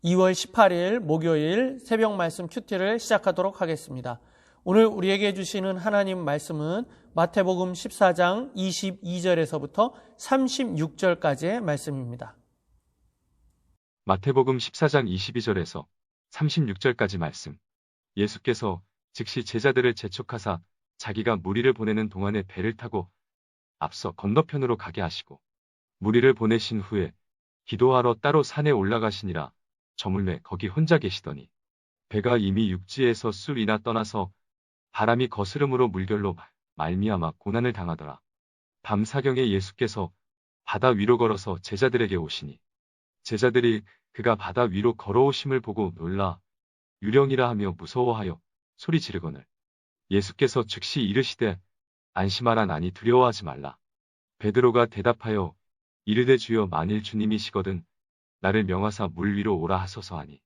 2월 18일 목요일 새벽 말씀 큐티를 시작하도록 하겠습니다. 오늘 우리에게 주시는 하나님 말씀은 마태복음 14장 22절에서부터 36절까지의 말씀입니다. 마태복음 14장 22절에서 36절까지 말씀. 예수께서 즉시 제자들을 재촉하사 자기가 무리를 보내는 동안에 배를 타고 앞서 건너편으로 가게 하시고 무리를 보내신 후에 기도하러 따로 산에 올라가시니라. 저물매 거기 혼자 계시더니 배가 이미 육지에서 쑥이나 떠나서 바람이 거스름으로 물결로 말미암아 고난을 당하더라. 밤 사경에 예수께서 바다 위로 걸어서 제자들에게 오시니 제자들이 그가 바다 위로 걸어오심을 보고 놀라 유령이라 하며 무서워하여 소리 지르거늘 예수께서 즉시 이르시되 안심하라 나니 두려워하지 말라. 베드로가 대답하여 이르되 주여 만일 주님이시거든 나를 명하사 물 위로 오라 하소서 하니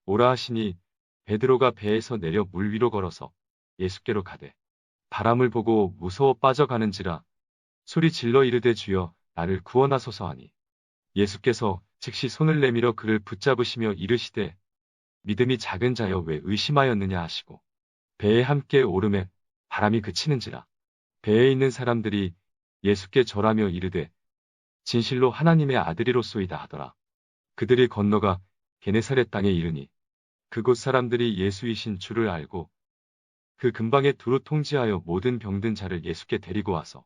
오라 하시니 베드로가 배에서 내려 물 위로 걸어서 예수께로 가되 바람을 보고 무서워 빠져가는지라 소리 질러 이르되 주여 나를 구원하소서 하니 예수께서 즉시 손을 내밀어 그를 붙잡으시며 이르시되 믿음이 작은 자여 왜 의심하였느냐 하시고 배에 함께 오르매 바람이 그치는지라 배에 있는 사람들이 예수께 절하며 이르되 진실로 하나님의 아들이로소이다 하더라. 그들이 건너가 게네사렛 땅에 이르니 그곳 사람들이 예수이신 줄을 알고 그 근방에 두루 통지하여 모든 병든 자를 예수께 데리고 와서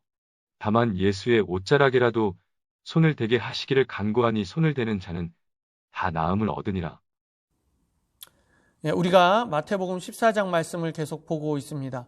다만 예수의 옷자락에라도 손을 대게 하시기를 간구하니 손을 대는 자는 다 나음을 얻으니라. 우리가 마태복음 14장 말씀을 계속 보고 있습니다.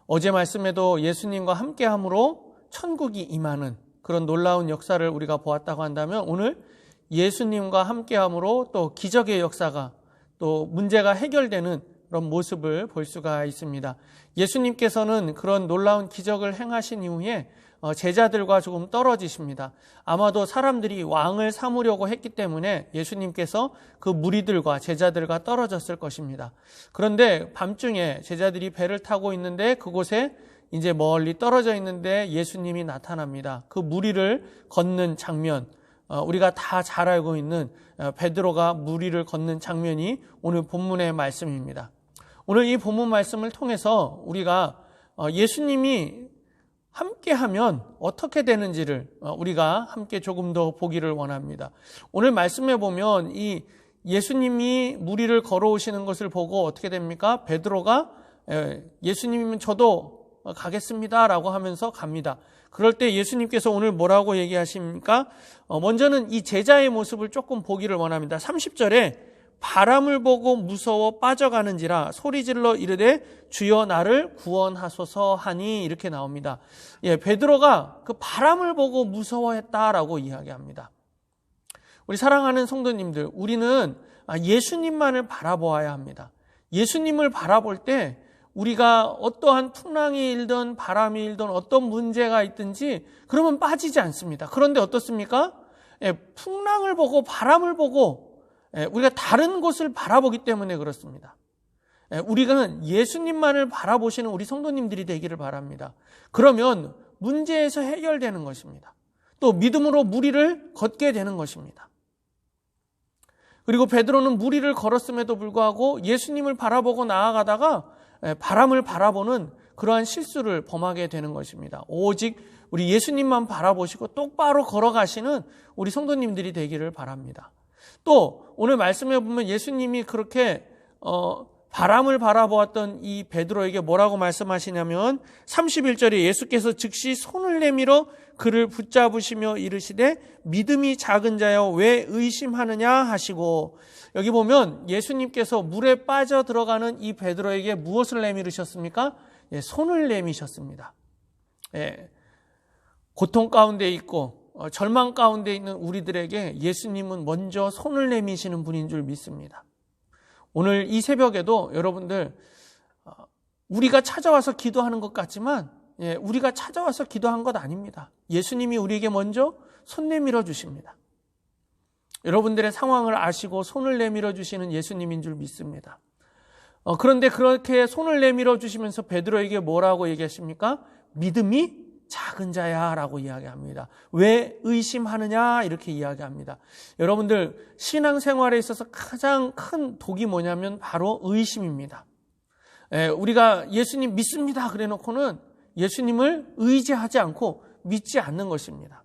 어제 말씀에도 예수님과 함께함으로 천국이 임하는 그런 놀라운 역사를 우리가 보았다고 한다면 오늘 예수님과 함께함으로 또 기적의 역사가 또 문제가 해결되는 그런 모습을 볼 수가 있습니다. 예수님께서는 그런 놀라운 기적을 행하신 이후에 제자들과 조금 떨어지십니다. 아마도 사람들이 왕을 삼으려고 했기 때문에 예수님께서 그 무리들과 제자들과 떨어졌을 것입니다. 그런데 밤중에 제자들이 배를 타고 있는데 그곳에 이제 멀리 떨어져 있는데 예수님이 나타납니다. 그 무리를 걷는 장면, 우리가 다 잘 알고 있는 베드로가 무리를 걷는 장면이 오늘 본문의 말씀입니다. 오늘 이 본문 말씀을 통해서 우리가 예수님이 함께하면 어떻게 되는지를 우리가 함께 조금 더 보기를 원합니다. 오늘 말씀에 보면 이 예수님이 무리를 걸어오시는 것을 보고 어떻게 됩니까? 베드로가 예수님이면 저도 가겠습니다 라고 하면서 갑니다. 그럴 때 예수님께서 오늘 뭐라고 얘기하십니까? 먼저는 이 제자의 모습을 조금 보기를 원합니다. 30절에 바람을 보고 무서워 빠져가는지라 소리질러 이르되 주여 나를 구원하소서 하니 이렇게 나옵니다. 베드로가 그 바람을 보고 무서워했다라고 이야기합니다. 우리 사랑하는 성도님들, 우리는 예수님만을 바라보아야 합니다. 예수님을 바라볼 때 우리가 어떠한 풍랑이 일든 바람이 일든 어떤 문제가 있든지 그러면 빠지지 않습니다. 그런데 어떻습니까? 풍랑을 보고 바람을 보고 우리가 다른 곳을 바라보기 때문에 그렇습니다. 우리는 예수님만을 바라보시는 우리 성도님들이 되기를 바랍니다. 그러면 문제에서 해결되는 것입니다. 또 믿음으로 무리를 걷게 되는 것입니다. 그리고 베드로는 무리를 걸었음에도 불구하고 예수님을 바라보고 나아가다가 바람을 바라보는 그러한 실수를 범하게 되는 것입니다. 오직 우리 예수님만 바라보시고 똑바로 걸어가시는 우리 성도님들이 되기를 바랍니다. 또 오늘 말씀해 보면 예수님이 그렇게 바람을 바라보았던 이 베드로에게 뭐라고 말씀하시냐면 31절에 예수께서 즉시 손을 내밀어 그를 붙잡으시며 이르시되 믿음이 작은 자여 왜 의심하느냐 하시고 여기 보면 예수님께서 물에 빠져 들어가는 이 베드로에게 무엇을 내밀으셨습니까? 손을 내미셨습니다. 고통 가운데 있고 절망 가운데 있는 우리들에게 예수님은 먼저 손을 내미시는 분인 줄 믿습니다. 오늘 이 새벽에도 여러분들 우리가 찾아와서 기도하는 것 같지만 우리가 찾아와서 기도한 것 아닙니다. 예수님이 우리에게 먼저 손 내밀어 주십니다. 여러분들의 상황을 아시고 손을 내밀어 주시는 예수님인 줄 믿습니다. 그런데 그렇게 손을 내밀어 주시면서 베드로에게 뭐라고 얘기하십니까? 믿음이 작은 자야 라고 이야기합니다. 왜 의심하느냐 이렇게 이야기합니다. 여러분들 신앙생활에 있어서 가장 큰 독이 뭐냐면 바로 의심입니다. 우리가 예수님 믿습니다 그래 놓고는 예수님을 의지하지 않고 믿지 않는 것입니다.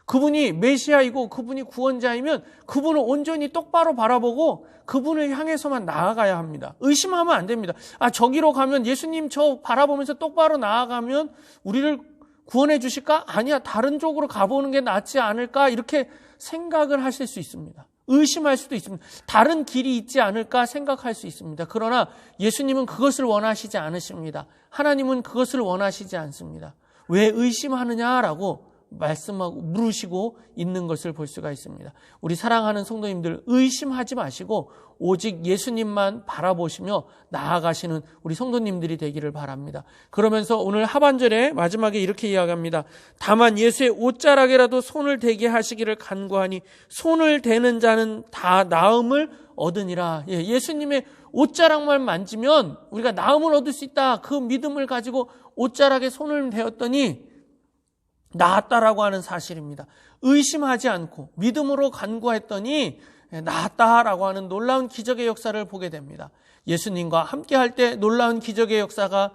그분이 메시아이고 그분이 구원자이면 그분을 온전히 똑바로 바라보고 그분을 향해서만 나아가야 합니다. 의심하면 안 됩니다. 저기로 가면 예수님 저 바라보면서 똑바로 나아가면 우리를 구원해 주실까? 아니야, 다른 쪽으로 가보는 게 낫지 않을까? 이렇게 생각을 하실 수 있습니다. 의심할 수도 있습니다. 다른 길이 있지 않을까 생각할 수 있습니다. 그러나 예수님은 그것을 원하시지 않으십니다. 하나님은 그것을 원하시지 않습니다. 왜 의심하느냐라고 말씀하고 물으시고 있는 것을 볼 수가 있습니다. 우리 사랑하는 성도님들 의심하지 마시고 오직 예수님만 바라보시며 나아가시는 우리 성도님들이 되기를 바랍니다. 그러면서 오늘 하반절에 마지막에 이렇게 이야기합니다. 다만 예수의 옷자락에라도 손을 대게 하시기를 간구하니 손을 대는 자는 다 나음을 얻으니라. 예수님의 옷자락만 만지면 우리가 나음을 얻을 수 있다. 그 믿음을 가지고 옷자락에 손을 대었더니 나았다라고 하는 사실입니다. 의심하지 않고 믿음으로 간구했더니 나았다라고 하는 놀라운 기적의 역사를 보게 됩니다. 예수님과 함께할 때 놀라운 기적의 역사가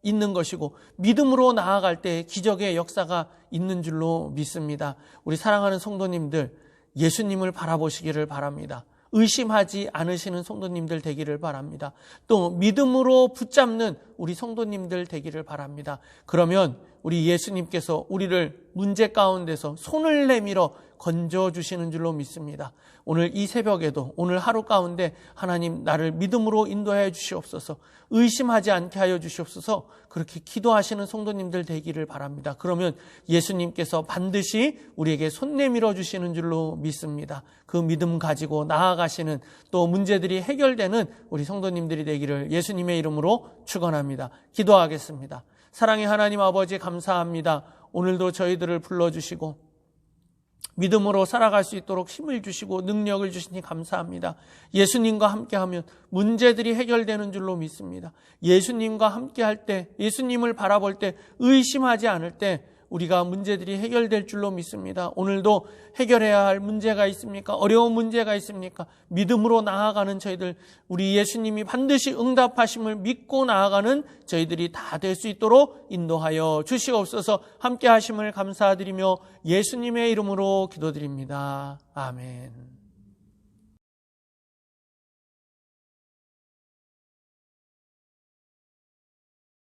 있는 것이고 믿음으로 나아갈 때 기적의 역사가 있는 줄로 믿습니다. 우리 사랑하는 성도님들 예수님을 바라보시기를 바랍니다. 의심하지 않으시는 성도님들 되기를 바랍니다. 또 믿음으로 붙잡는 우리 성도님들 되기를 바랍니다. 그러면 우리 예수님께서 우리를 문제 가운데서 손을 내밀어 건져주시는 줄로 믿습니다. 오늘 이 새벽에도 오늘 하루 가운데 하나님 나를 믿음으로 인도하여 주시옵소서, 의심하지 않게 하여 주시옵소서, 그렇게 기도하시는 성도님들 되기를 바랍니다. 그러면 예수님께서 반드시 우리에게 손 내밀어 주시는 줄로 믿습니다. 그 믿음 가지고 나아가시는 또 문제들이 해결되는 우리 성도님들이 되기를 예수님의 이름으로 축원합니다. 기도하겠습니다. 사랑의 하나님 아버지 감사합니다. 오늘도 저희들을 불러주시고 믿음으로 살아갈 수 있도록 힘을 주시고 능력을 주시니 감사합니다. 예수님과 함께하면 문제들이 해결되는 줄로 믿습니다. 예수님과 함께할 때, 예수님을 바라볼 때, 의심하지 않을 때 우리가 문제들이 해결될 줄로 믿습니다. 오늘도 해결해야 할 문제가 있습니까? 어려운 문제가 있습니까? 믿음으로 나아가는 저희들, 우리 예수님이 반드시 응답하심을 믿고 나아가는 저희들이 다 될 수 있도록 인도하여 주시옵소서. 함께 하심을 감사드리며 예수님의 이름으로 기도드립니다. 아멘.